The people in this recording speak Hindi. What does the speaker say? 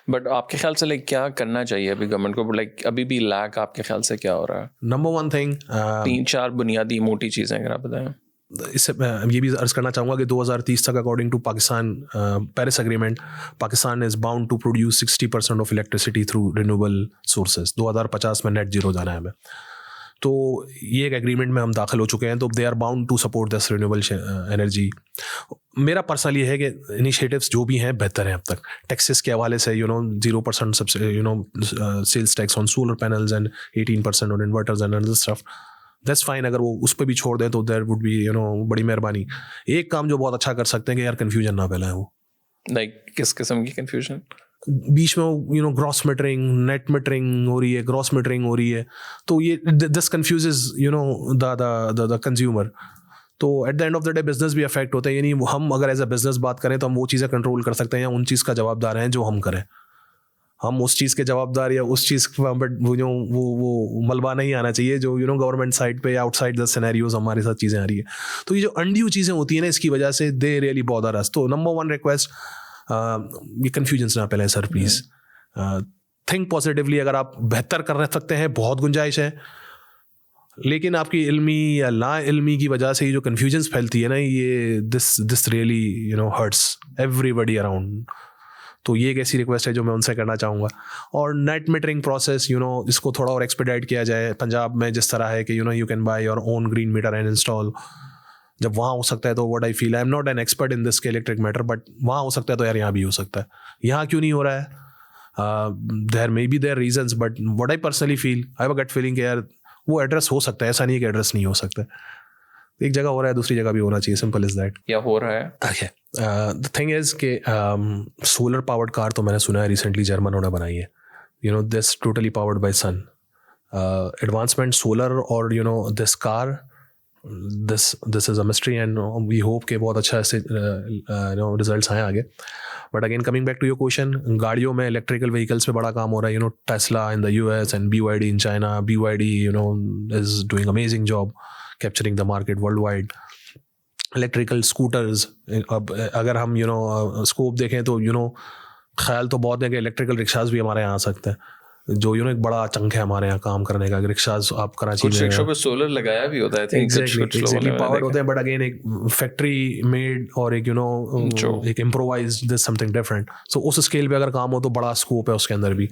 बट आपके ख्याल से लाइक क्या करना चाहिए अभी गवर्नमेंट को, लाइक अभी भी लैक आपके ख्याल से क्या हो रहा है? नंबर वन थिंग, 3-4 बुनियादी मोटी चीज़ें अगर आप बताएं। इससे मैं ये भी अर्ज करना चाहूँगा कि 2030 तक according to Pakistan Paris agreement, Pakistan is bound to produce 60% of electricity through renewable sources. 2050 में नेट जीरो जाना है हमें। तो ये एक एग्रीमेंट में हम दाखिल हो चुके हैं, तो they are bound to support this renewable energy. मेरा पर्सनल ये है कि इनिशिएटिव्स जो भी हैं बेहतर हैं अब तक। टैक्सेस के हवाले से 0% सबसे sales tax on solar panels and 18% on inverters and other stuff, that's fine. अगर वो उस पर भी छोड़ दें तो देयर वुड बी बड़ी मेहरबानी। एक काम जो बहुत अच्छा कर सकते हैं कि यार कन्फ्यूजन ना फैलाएं। वो लाइक किस किस्म की कन्फ्यूजन? बीच में ग्रॉस मीटरिंग, नेट मीटरिंग हो रही है, ग्रॉस मीटरिंग हो रही है, तो ये दिस कन्फ्यूजेस द कंज्यूमर। तो at the end of the day business भी अफेक्ट होता है। यानी हम अगर एज अ बिजनेस बात करें तो हम वो चीज़ें कंट्रोल कर सकते हैं या उन चीज़ का जवाबदार हैं जो हम करें। हम उस चीज़ के जवाबदार या उस चीज़ बट वो मलबा नहीं आना चाहिए जो गवर्नमेंट साइड पे या आउटसाइड द सिनेरियोज हमारे साथ चीज़ें आ रही है। तो ये जो अनड्यू चीज़ें होती हैं ना, इसकी वजह से दे रियली बॉदर अस। तो नंबर वन रिक्वेस्ट, ये कन्फ्यूजन्स ना पहले सर प्लीज़ थिंक पॉजिटिवली। अगर आप बेहतर कर सकते हैं, बहुत गुंजाइश है, लेकिन आपकी इल्मी या ना इल्मी की वजह से ये जो कन्फ्यूजन्स फैलती है ना, ये this really hurts everybody around. तो ये एक ऐसी रिक्वेस्ट है जो मैं उनसे करना चाहूँगा। और नेट मीटरिंग प्रोसेस इसको थोड़ा और एक्सपेडाइट किया जाए। पंजाब में जिस तरह है कि you can buy your own green meter and install, जब वहाँ हो सकता है तो what I feel, I am not an expert in this के इलेक्ट्रिक मैटर, बट वहाँ हो सकता है तो यार यहाँ भी हो सकता है। यहाँ क्यों नहीं हो रहा है? There may be there reasons, but what I personally feel, I have a gut feeling कि यार वो एड्रेस हो सकता है, ऐसा नहीं है कि एड्रेस नहीं हो सकता। एक जगह हो रहा है, दूसरी जगह भी होना चाहिए, सिंपल इज दैट। क्या हो रहा है? ओके, द थिंग इज कि सोलर पावर्ड कार तो मैंने सुना है रिसेंटली जर्मनों ने बनाई है। This totally powered by sun. Advancement solar और this car, this is a mystery and we hope कि बहुत अच्छा ऐसे रिजल्ट्स आए आगे। But again coming back to your question, गाड़ियों में इलेक्ट्रिकल व्हीकल्स पे बड़ा काम हो रहा है। Tesla in the US and BYD in China. BYD is doing amazing job capturing the market world wide. Electrical scooters, अब अगर हम स्कोप देखें तो ख्याल तो बहुत है कि इलेक्ट्रिकल रिक्शाज भी हमारे यहाँ आ सकते हैं, जो एक बड़ा चंक है हमारे यहाँ काम करने का। रिक्शाज आप कराची में, कुछ रिक्शों पे सोलर लगाया भी होता है, एग्जैक्टली पावर्ड होते हैं, बट अगेन एक फैक्ट्री मेड और एक एक इम्प्रोवाइज्ड, दिस समथिंग डिफरेंट। सो उस स्केल पे अगर काम हो तो बड़ा स्कोप है उसके अंदर भी।